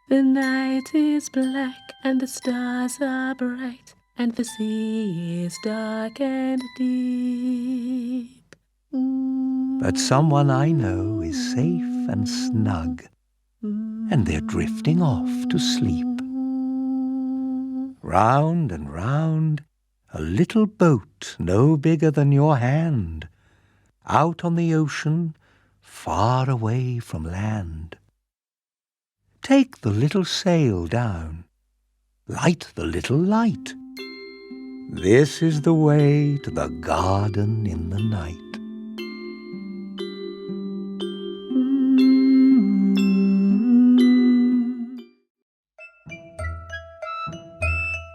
The night is black and the stars are bright, and the sea is dark and deep. But someone I know is safe and snug, and they're drifting off to sleep. Round and round, a little boat no bigger than your hand, out on the ocean, far away from land. Take the little sail down, light the little light. This is the way to the garden in the night.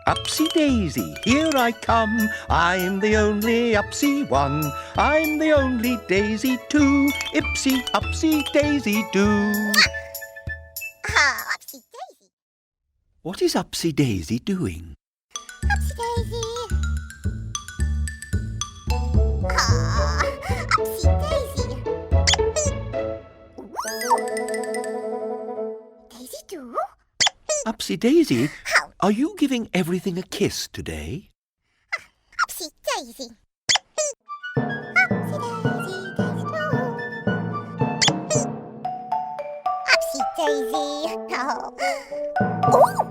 Upsy-daisy, here I come. I'm the only Upsy one. I'm the only Daisy too. Ipsy, Upsy, Daisy do. Oh, Upsy-daisy. What is Upsy-daisy doing? Upsy-daisy. Oh, Upsy-daisy. Daisy do? Upsy-daisy, How? are you giving everything a kiss today? Upsy-daisy. Upsy-daisy, Daisy do. Upsy-daisy. Oh. Ooh.